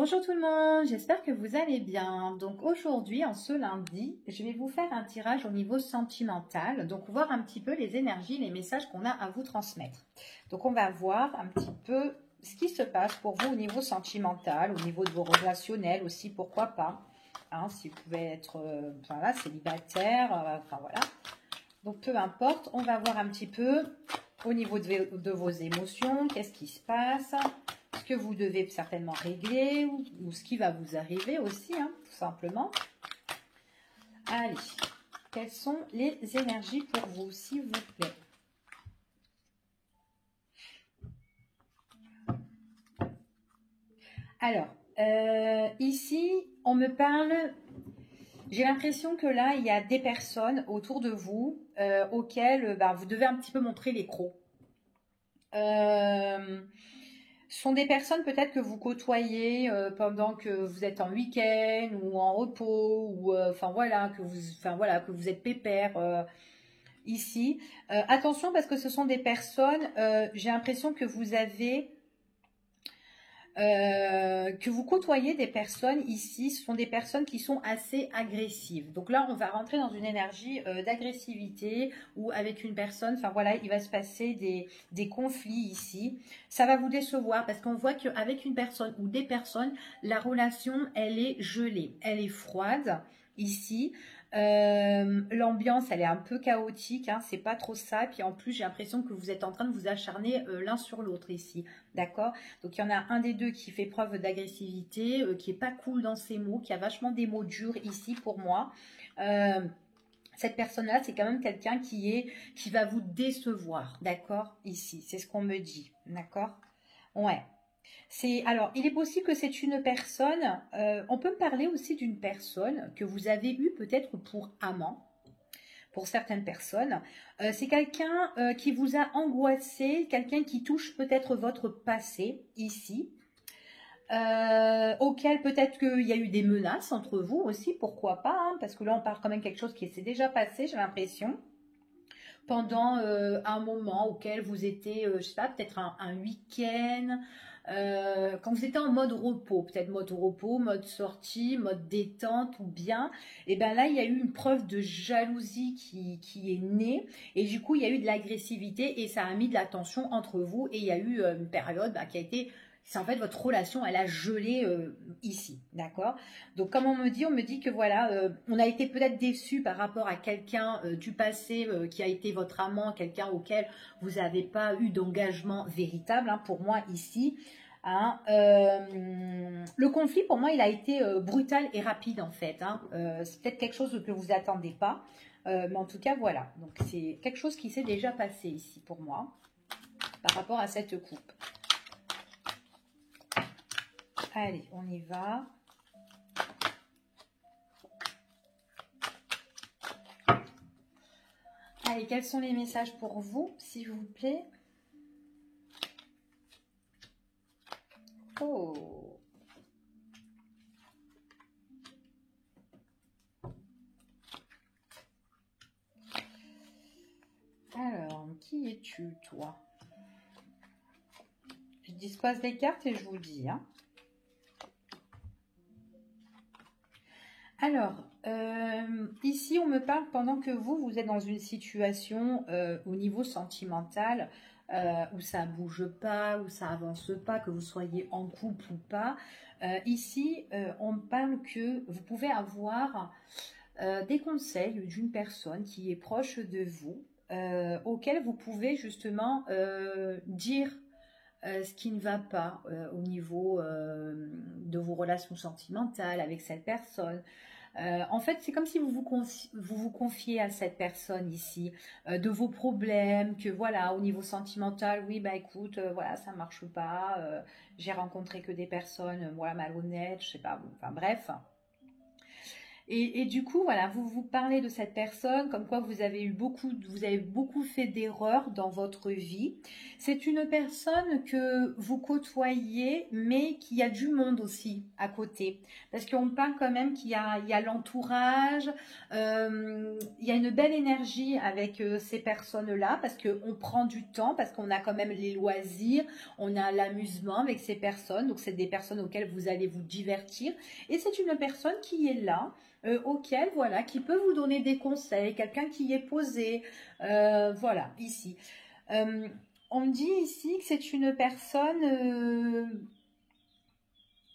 Bonjour tout le monde, j'espère que vous allez bien. Donc aujourd'hui, en ce lundi, je vais vous faire un tirage au niveau sentimental. Donc voir un petit peu les énergies, les messages qu'on a à vous transmettre. Donc on va voir un petit peu ce qui se passe pour vous au niveau sentimental, au niveau de vos relationnels aussi, pourquoi pas. Hein, si vous pouvez être voilà, célibataire, enfin voilà. Donc peu importe, on va voir un petit peu au niveau de vos émotions, qu'est-ce qui se passe, ce que vous devez certainement régler ou ce qui va vous arriver aussi, hein, tout simplement. Allez, quelles sont les énergies pour vous, s'il vous plaît? Alors, ici, on me parle... J'ai l'impression que là, il y a des personnes autour de vous auxquelles vous devez un petit peu montrer les crocs. Ce sont des personnes peut-être que vous côtoyez pendant que vous êtes en week-end ou en repos ou enfin voilà que vous êtes pépère ici. Attention parce que ce sont des personnes. J'ai l'impression que vous avez que vous côtoyez des personnes ici, ce sont des personnes qui sont assez agressives. Donc là, on va rentrer dans une énergie d'agressivité ou avec une personne, enfin voilà, il va se passer des conflits ici. Ça va vous décevoir parce qu'on voit qu'avec une personne ou des personnes, la relation, elle est gelée, elle est froide ici. L'ambiance, elle est un peu chaotique, hein, c'est pas trop ça. Puis en plus, j'ai l'impression que vous êtes en train de vous acharner l'un sur l'autre ici. D'accord? Donc il y en a un des deux qui fait preuve d'agressivité, qui est pas cool dans ses mots, qui a vachement des mots durs ici pour moi. Cette personne-là, c'est quand même quelqu'un qui va vous décevoir, d'accord? Ici, c'est ce qu'on me dit, d'accord? Ouais. Alors, il est possible que c'est une personne, on peut me parler aussi d'une personne que vous avez eue peut-être pour amant, pour certaines personnes. C'est quelqu'un qui vous a angoissé, quelqu'un qui touche peut-être votre passé ici, auquel peut-être qu'il y a eu des menaces entre vous aussi, pourquoi pas, hein, parce que là on parle quand même quelque chose qui s'est déjà passé, j'ai l'impression, pendant un moment auquel vous étiez, je sais pas, peut-être un week-end, quand vous étiez en mode repos, peut-être mode repos, mode sortie, mode détente ou bien, et bien là il y a eu une preuve de jalousie qui est née et du coup il y a eu de l'agressivité et ça a mis de la tension entre vous et il y a eu une période qui a été... C'est en fait votre relation, elle a gelé ici, d'accord? Donc comme on me dit que voilà, on a été peut-être déçu par rapport à quelqu'un du passé qui a été votre amant, quelqu'un auquel vous n'avez pas eu d'engagement véritable, hein, pour moi ici. Hein, le conflit pour moi il a été brutal et rapide en fait. Hein. C'est peut-être quelque chose que vous attendez pas, mais en tout cas voilà. Donc c'est quelque chose qui s'est déjà passé ici pour moi par rapport à cette coupe. Allez, on y va. Allez, quels sont les messages pour vous, s'il vous plaît? Oh. Alors, qui es-tu, toi? Je dispose les cartes et je vous dis. Hein. Alors, ici, on me parle pendant que vous êtes dans une situation au niveau sentimental où ça bouge pas, où ça avance pas, que vous soyez en couple ou pas. Ici, on me parle que vous pouvez avoir des conseils d'une personne qui est proche de vous, auquel vous pouvez justement dire ce qui ne va pas au niveau de vos relations sentimentales avec cette personne. En fait, c'est comme si vous confiez à cette personne ici de vos problèmes, que voilà, au niveau sentimental, oui, bah écoute, voilà, ça marche pas, j'ai rencontré que des personnes, voilà, malhonnêtes, je sais pas, bon, enfin bref. Et du coup, voilà, vous parlez de cette personne, comme quoi vous avez beaucoup fait d'erreurs dans votre vie. C'est une personne que vous côtoyez, mais qui a du monde aussi à côté. Parce qu'on parle quand même il y a l'entourage, il y a une belle énergie avec ces personnes-là, parce qu'on prend du temps, parce qu'on a quand même les loisirs, on a l'amusement avec ces personnes. Donc, c'est des personnes auxquelles vous allez vous divertir. Et c'est une personne qui est là auquel, voilà, qui peut vous donner des conseils, quelqu'un qui est posé, voilà, ici. Euh, on me dit ici que c'est une personne,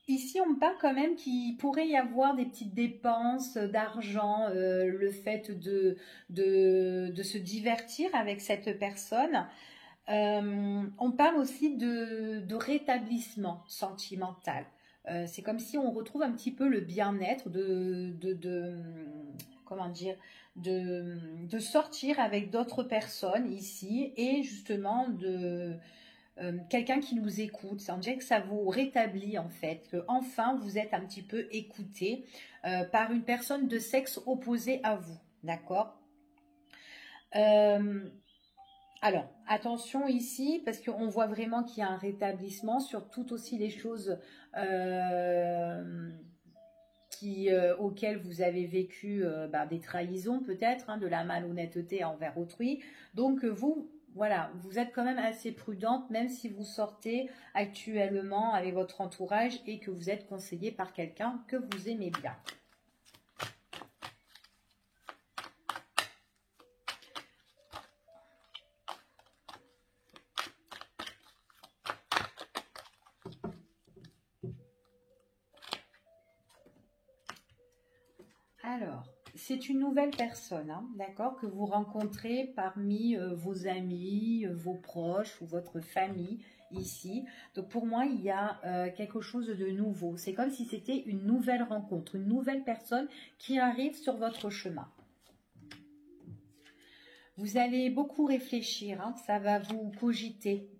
ici on me parle quand même qu'il pourrait y avoir des petites dépenses d'argent, le fait de se divertir avec cette personne. On parle aussi de rétablissement sentimental. C'est comme si on retrouve un petit peu le bien-être comment dire, de sortir avec d'autres personnes ici et justement de quelqu'un qui nous écoute. On dirait que ça vous rétablit en fait, que enfin vous êtes un petit peu écouté par une personne de sexe opposé à vous, d'accord? Euh, alors, attention ici, parce qu'on voit vraiment qu'il y a un rétablissement sur toutes aussi les choses euh, auxquelles vous avez vécu des trahisons peut-être, hein, de la malhonnêteté envers autrui. Donc vous, voilà, vous êtes quand même assez prudente, même si vous sortez actuellement avec votre entourage et que vous êtes conseillé par quelqu'un que vous aimez bien. Alors, c'est une nouvelle personne, hein, d'accord, que vous rencontrez parmi vos amis, vos proches ou votre famille ici. Donc pour moi, il y a quelque chose de nouveau. C'est comme si c'était une nouvelle rencontre, une nouvelle personne qui arrive sur votre chemin. Vous allez beaucoup réfléchir, hein, ça va vous cogiter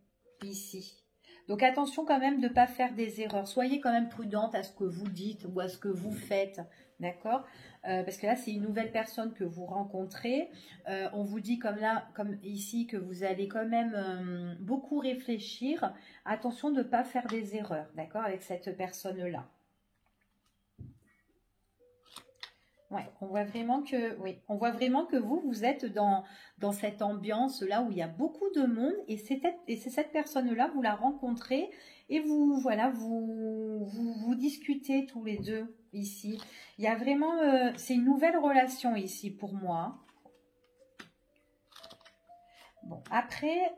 ici. Donc attention quand même de ne pas faire des erreurs. Soyez quand même prudente à ce que vous dites ou à ce que vous faites, d'accord? Parce que là, c'est une nouvelle personne que vous rencontrez. On vous dit comme là, comme ici, que vous allez quand même beaucoup réfléchir. Attention de ne pas faire des erreurs, d'accord, avec cette personne-là. Ouais, on voit vraiment que, oui, on voit vraiment que vous êtes dans cette ambiance-là où il y a beaucoup de monde et c'est cette personne-là, vous la rencontrez et vous, voilà, vous discutez tous les deux ici. Il y a vraiment, c'est une nouvelle relation ici pour moi. Bon, après,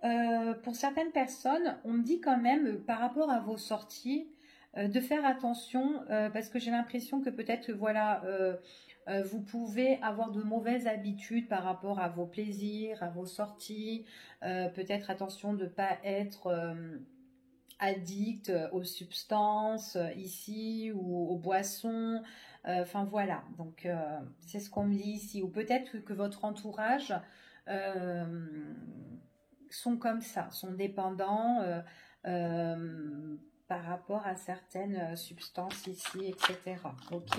pour certaines personnes, on me dit quand même, par rapport à vos sorties, de faire attention, parce que j'ai l'impression que peut-être, voilà, vous pouvez avoir de mauvaises habitudes par rapport à vos plaisirs, à vos sorties. Peut-être attention de ne pas être addict aux substances ici ou aux boissons. Enfin voilà, donc c'est ce qu'on me dit ici. Ou peut-être que votre entourage euh, sont comme ça, sont dépendants par rapport à certaines substances ici, etc. Ok.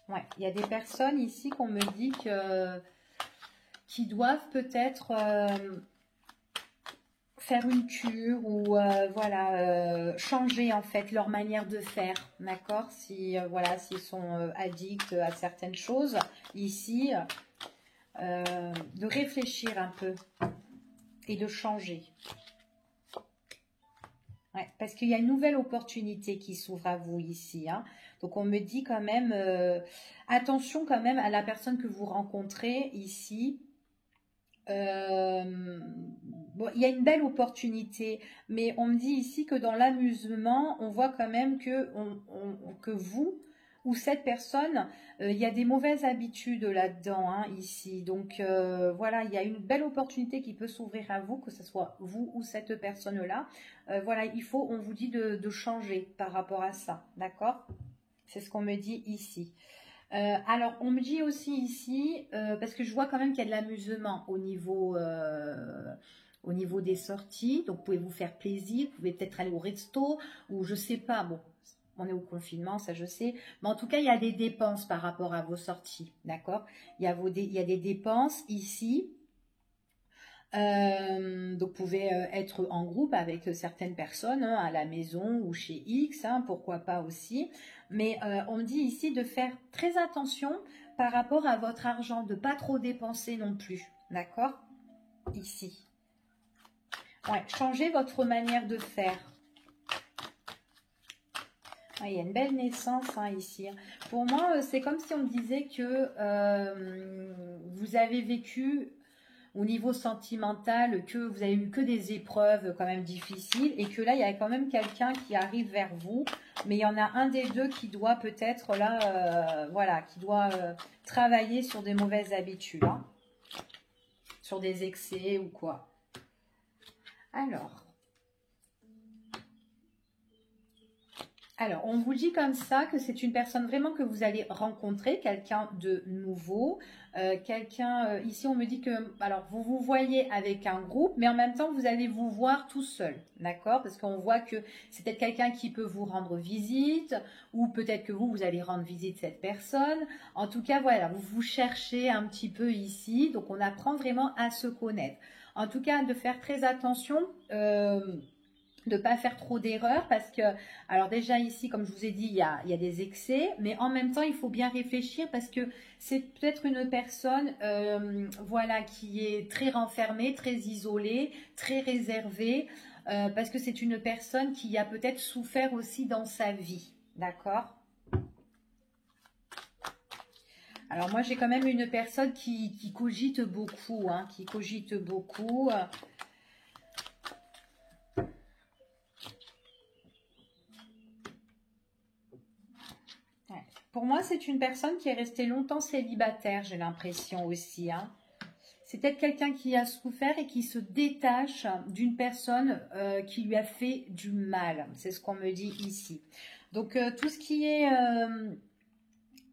Ouais, il y a des personnes ici qu'on me dit qui doivent peut-être faire une cure ou voilà changer en fait leur manière de faire, d'accord? Si voilà, s'ils sont addicts à certaines choses ici, de réfléchir un peu et de changer. Ouais, parce qu'il y a une nouvelle opportunité qui s'ouvre à vous ici, hein. Donc on me dit quand même attention quand même à la personne que vous rencontrez ici. Bon, il y a une belle opportunité, mais on me dit ici que dans l'amusement, on voit quand même que vous ou cette personne, il y a des mauvaises habitudes là-dedans, hein, ici. Donc voilà, il y a une belle opportunité qui peut s'ouvrir à vous, que ce soit vous ou cette personne-là. Voilà, on vous dit de changer par rapport à ça, d'accord? C'est ce qu'on me dit ici. Alors, on me dit aussi ici, parce que je vois quand même qu'il y a de l'amusement au niveau des sorties. Donc, vous pouvez vous faire plaisir, vous pouvez peut-être aller au resto ou je sais pas, bon, on est au confinement, ça je sais. Mais en tout cas, il y a des dépenses par rapport à vos sorties, d'accord? Il y a des dépenses ici. Donc, vous pouvez être en groupe avec certaines personnes hein, à la maison ou chez X, hein, pourquoi pas aussi. Mais on me dit ici de faire très attention par rapport à votre argent, de pas trop dépenser non plus, d'accord? Ici. Ouais, changez votre manière de faire. Ah, il y a une belle naissance hein, ici. Pour moi, c'est comme si on me disait que vous avez vécu au niveau sentimental, que vous avez eu que des épreuves quand même difficiles et que là, il y a quand même quelqu'un qui arrive vers vous, mais il y en a un des deux qui doit peut-être là, voilà, qui doit travailler sur des mauvaises habitudes, hein, sur des excès ou quoi. Alors, on vous dit comme ça que c'est une personne vraiment que vous allez rencontrer, quelqu'un de nouveau, ici on me dit que, alors vous vous voyez avec un groupe, mais en même temps vous allez vous voir tout seul, d'accord? Parce qu'on voit que c'est peut-être quelqu'un qui peut vous rendre visite, ou peut-être que vous allez rendre visite cette personne. En tout cas, voilà, vous vous cherchez un petit peu ici, donc on apprend vraiment à se connaître. En tout cas, de faire très attention, de pas faire trop d'erreurs parce que, alors déjà ici, comme je vous ai dit, il y a des excès, mais en même temps, il faut bien réfléchir parce que c'est peut-être une personne, voilà, qui est très renfermée, très isolée, très réservée, parce que c'est une personne qui a peut-être souffert aussi dans sa vie, d'accord? Alors moi, j'ai quand même une personne qui cogite beaucoup, hein, qui cogite beaucoup. Pour moi, c'est une personne qui est restée longtemps célibataire, j'ai l'impression aussi. Hein. C'est peut-être quelqu'un qui a souffert et qui se détache d'une personne qui lui a fait du mal. C'est ce qu'on me dit ici. Donc, tout ce qui est...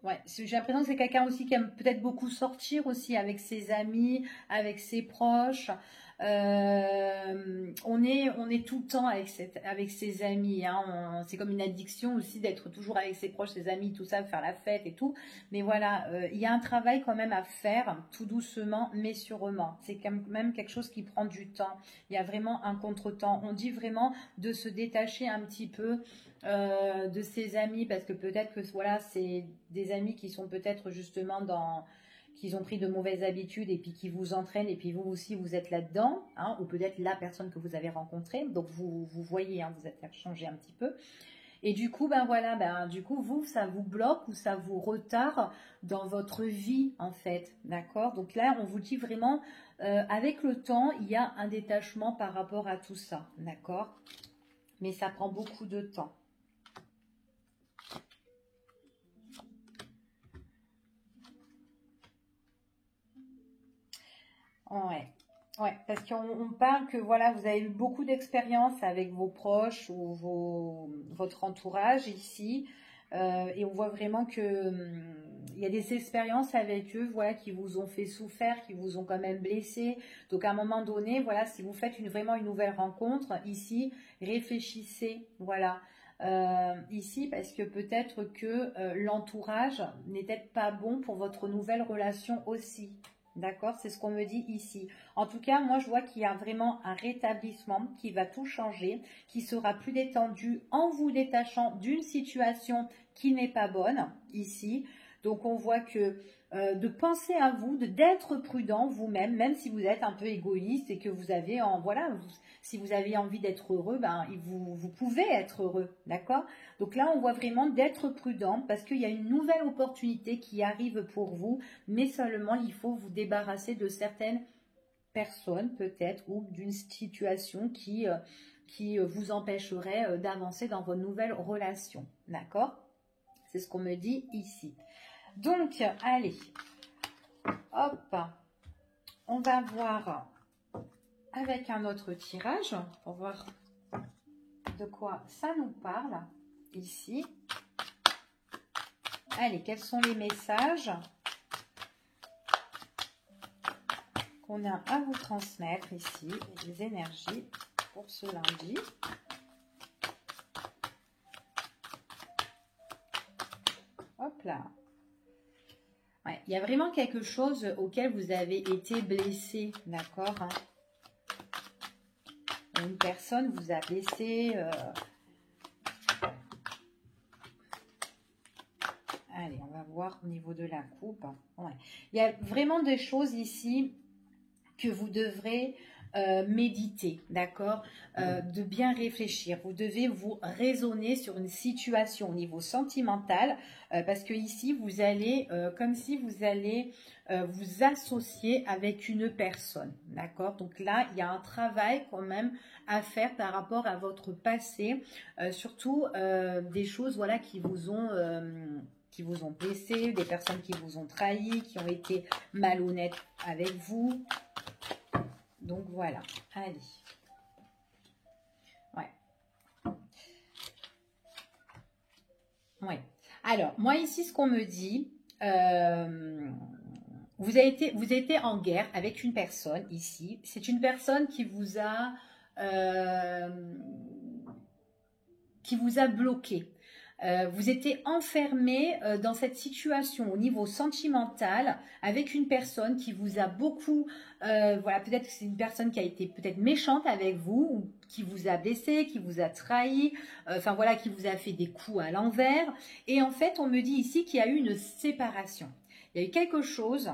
ouais, j'ai l'impression que c'est quelqu'un aussi qui aime peut-être beaucoup sortir aussi avec ses amis, avec ses proches. On est tout le temps avec ses amis. Hein. C'est comme une addiction aussi d'être toujours avec ses proches, ses amis, tout ça, faire la fête et tout. Mais voilà, il y a un travail quand même à faire, tout doucement, mais sûrement. C'est quand même quelque chose qui prend du temps. Il y a vraiment un contretemps. On dit vraiment de se détacher un petit peu de ses amis parce que peut-être que voilà, c'est des amis qui sont peut-être justement qu'ils ont pris de mauvaises habitudes et puis qui vous entraînent et puis vous aussi vous êtes là-dedans, hein, ou peut-être la personne que vous avez rencontrée, donc vous voyez, hein, vous êtes changé un petit peu. Et du coup, ben voilà, ben du coup, ça vous bloque ou ça vous retarde dans votre vie, en fait, d'accord? Donc là, on vous dit vraiment, avec le temps, il y a un détachement par rapport à tout ça, d'accord? Mais ça prend beaucoup de temps. Ouais. Ouais, parce qu'on parle que voilà, vous avez eu beaucoup d'expérience avec vos proches ou votre entourage ici, et on voit vraiment que il y a des expériences avec eux, voilà, qui vous ont fait souffrir, qui vous ont quand même blessé. Donc à un moment donné, voilà, si vous faites vraiment une nouvelle rencontre ici, réfléchissez, voilà. Ici parce que peut-être que l'entourage n'est peut-être pas bon pour votre nouvelle relation aussi. D'accord, c'est ce qu'on me dit ici. En tout cas, moi, je vois qu'il y a vraiment un rétablissement qui va tout changer, qui sera plus détendu en vous détachant d'une situation qui n'est pas bonne ici. Donc, on voit que de penser à vous, d'être prudent vous-même, même si vous êtes un peu égoïste et que vous avez, si vous avez envie d'être heureux, ben, vous pouvez être heureux, d'accord? Donc là, on voit vraiment d'être prudent parce qu'il y a une nouvelle opportunité qui arrive pour vous, mais seulement il faut vous débarrasser de certaines personnes peut-être ou d'une situation qui vous empêcherait d'avancer dans vos nouvelles relations, d'accord? C'est ce qu'on me dit ici. Donc, allez, hop, on va voir avec un autre tirage pour voir de quoi ça nous parle ici. Allez, quels sont les messages qu'on a à vous transmettre ici, les énergies pour ce lundi. Hop là. Ouais, il y a vraiment quelque chose auquel vous avez été blessé, d'accord, hein. Une personne vous a blessé. Allez, on va voir au niveau de la coupe. Ouais. Il y a vraiment des choses ici que vous devrez méditer, d'accord, de bien réfléchir. Vous devez vous raisonner sur une situation au niveau sentimental, parce que ici, vous allez, comme si vous allez vous associer avec une personne, d'accord. Donc là, il y a un travail quand même à faire par rapport à votre passé, surtout des choses, voilà, qui vous ont blessé, des personnes qui vous ont trahi, qui ont été malhonnêtes avec vous. Donc voilà, allez. Ouais. Ouais. Alors, moi ici, ce qu'on me dit, vous étiez en guerre avec une personne ici. C'est une personne qui vous a bloqué. Vous étiez enfermé dans cette situation au niveau sentimental avec une personne qui vous a beaucoup, voilà, peut-être que c'est une personne qui a été peut-être méchante avec vous, ou qui vous a blessé, qui vous a trahi, enfin voilà, qui vous a fait des coups à l'envers. Et en fait, on me dit ici qu'il y a eu une séparation. Il y a eu quelque chose,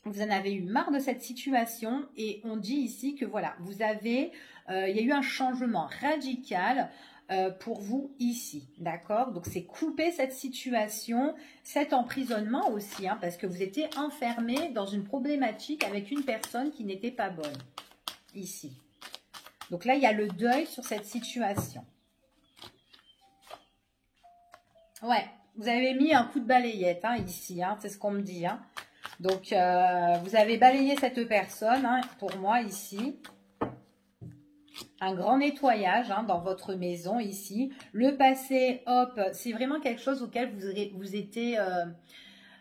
vous en avez eu marre de cette situation, et on dit ici que voilà, il y a eu un changement radical pour vous ici, d'accord. Donc c'est couper cette situation, cet emprisonnement aussi, hein, parce que vous étiez enfermé dans une problématique avec une personne qui n'était pas bonne ici. Donc là, il y a le deuil sur cette situation. Ouais, vous avez mis un coup de balayette, hein, ici, hein, c'est ce qu'on me dit, hein. Donc vous avez balayé cette personne, hein, pour moi ici. Un grand nettoyage, hein, dans votre maison ici. Le passé, hop, c'est vraiment quelque chose auquel vous étiez...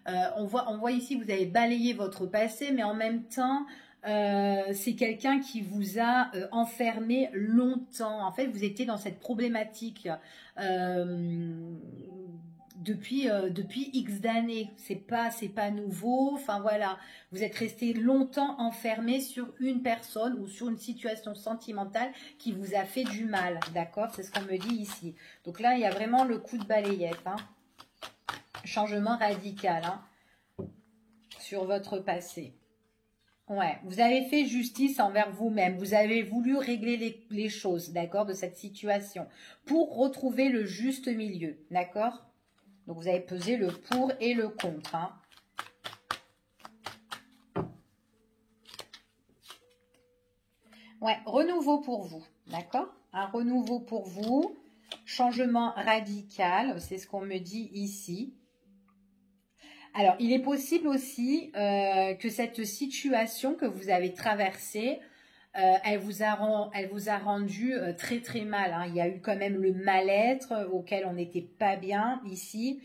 on voit ici, vous avez balayé votre passé, mais en même temps, c'est quelqu'un qui vous a enfermé longtemps. En fait, vous étiez dans cette problématique depuis X d'années. C'est pas nouveau. Enfin voilà, vous êtes resté longtemps enfermé sur une personne ou sur une situation sentimentale qui vous a fait du mal, d'accord. C'est ce qu'on me dit ici. Donc là, il y a vraiment le coup de balayette, hein. Changement radical, hein, sur votre passé. Ouais, vous avez fait justice envers vous-même. Vous avez voulu régler les choses, d'accord, de cette situation pour retrouver le juste milieu, d'accord. Donc, vous avez pesé le pour et le contre, hein. Ouais, renouveau pour vous, d'accord. Un renouveau pour vous, changement radical, c'est ce qu'on me dit ici. Alors, il est possible aussi que cette situation que vous avez traversée, elle vous a rendu très très mal, hein. Il y a eu quand même le mal-être auquel on n'était pas bien ici.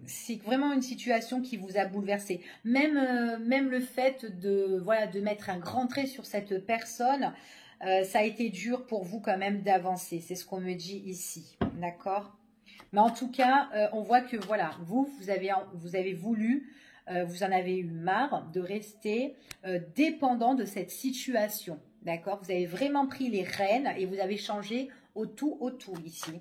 C'est vraiment une situation qui vous a bouleversé. Même le fait de mettre un grand trait sur cette personne, ça a été dur pour vous quand même d'avancer. C'est ce qu'on me dit ici, d'accord? Mais en tout cas, on voit que voilà, vous avez voulu, vous en avez eu marre de rester dépendant de cette situation, d'accord. Vous avez vraiment pris les rênes et vous avez changé au tout ici.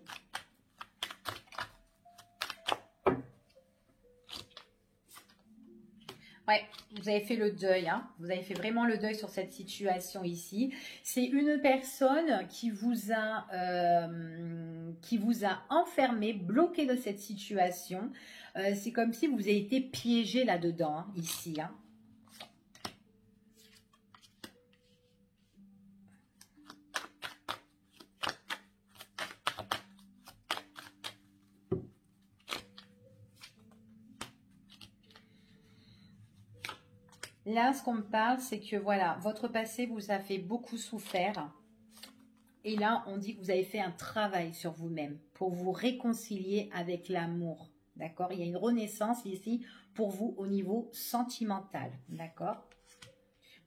Ouais, vous avez fait le deuil, hein. Vous avez fait vraiment le deuil sur cette situation ici. C'est une personne qui vous a enfermé, bloqué de cette situation. C'est comme si vous avez été piégé là-dedans, hein, ici, hein. Là, ce qu'on me parle, c'est que voilà, votre passé vous a fait beaucoup souffrir. Et là, on dit que vous avez fait un travail sur vous-même pour vous réconcilier avec l'amour. d'accord? Il y a une renaissance ici pour vous au niveau sentimental, d'accord?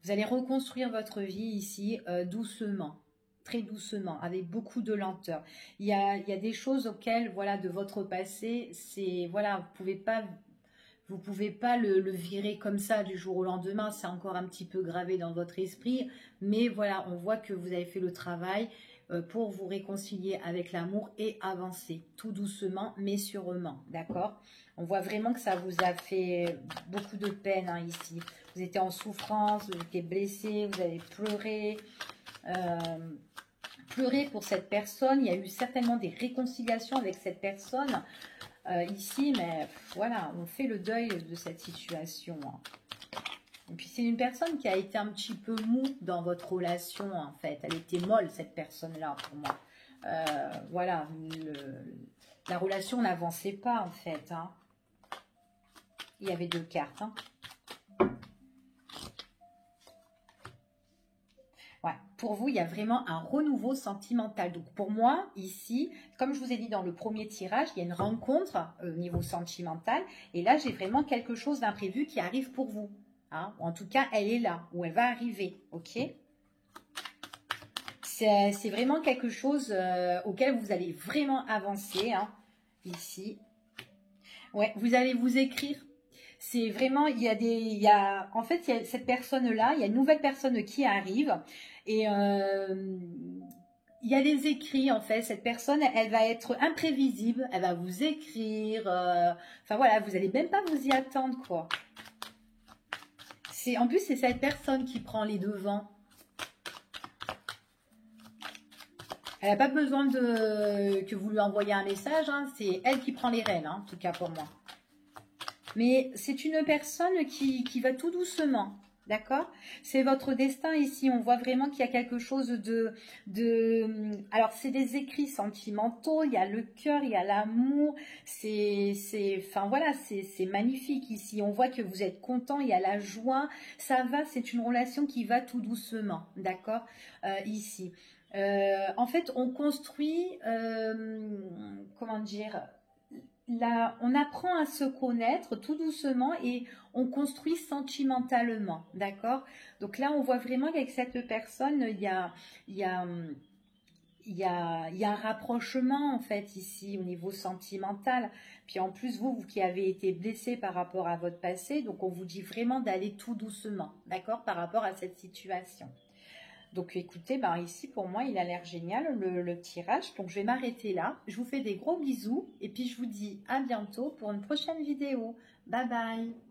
Vous allez reconstruire votre vie ici doucement, très doucement, avec beaucoup de lenteur. Il y a des choses auxquelles, voilà, de votre passé, c'est, voilà, vous pouvez pas le virer comme ça du jour au lendemain, c'est encore un petit peu gravé dans votre esprit, mais voilà, on voit que vous avez fait le travail pour vous réconcilier avec l'amour et avancer, tout doucement, mais sûrement, d'accord? On voit vraiment que ça vous a fait beaucoup de peine hein, ici. Vous étiez en souffrance, vous étiez blessé, vous avez pleuré, euh, pleuré pour cette personne. Il y a eu certainement des réconciliations avec cette personne ici, mais voilà, on fait le deuil de cette situation. Hein. Et puis c'est une personne qui a été un petit peu mou dans votre relation en fait. Elle était molle cette personne-là pour moi. Voilà, la relation n'avançait pas en fait. Hein. Il y avait deux cartes. Hein. Ouais, pour vous, il y a vraiment un renouveau sentimental. Donc pour moi, ici, comme je vous ai dit dans le premier tirage, il y a une rencontre au niveau sentimental. Et là, j'ai vraiment quelque chose d'imprévu qui arrive pour vous. Hein. En tout cas, elle est là, ou elle va arriver. Ok ? C'est vraiment quelque chose auquel vous allez vraiment avancer. Hein, ici. Ouais, vous allez vous écrire. C'est vraiment, en fait, il y a cette personne-là, il y a une nouvelle personne qui arrive et il y a des écrits en fait. Cette personne, elle va être imprévisible, elle va vous écrire. Enfin voilà, vous n'allez même pas vous y attendre quoi. En plus, c'est cette personne qui prend les devants. Elle n'a pas besoin que vous lui envoyiez un message, hein, c'est elle qui prend les rênes, hein, en tout cas pour moi. Mais c'est une personne qui va tout doucement, d'accord? C'est votre destin ici. On voit vraiment qu'il y a quelque chose alors, c'est des écrits sentimentaux, il y a le cœur, il y a l'amour. Enfin, voilà, c'est magnifique ici. On voit que vous êtes content, il y a la joie. Ça va, c'est une relation qui va tout doucement, d'accord? Ici. En fait, on construit, comment dire... Là, on apprend à se connaître tout doucement et on construit sentimentalement, d'accord? Donc là, on voit vraiment qu'avec cette personne, il y a un rapprochement en fait ici au niveau sentimental. Puis en plus, vous qui avez été blessé par rapport à votre passé, donc on vous dit vraiment d'aller tout doucement, d'accord? Par rapport à cette situation. Donc écoutez, ben ici pour moi il a l'air génial le tirage, donc je vais m'arrêter là. Je vous fais des gros bisous et puis je vous dis à bientôt pour une prochaine vidéo. Bye bye.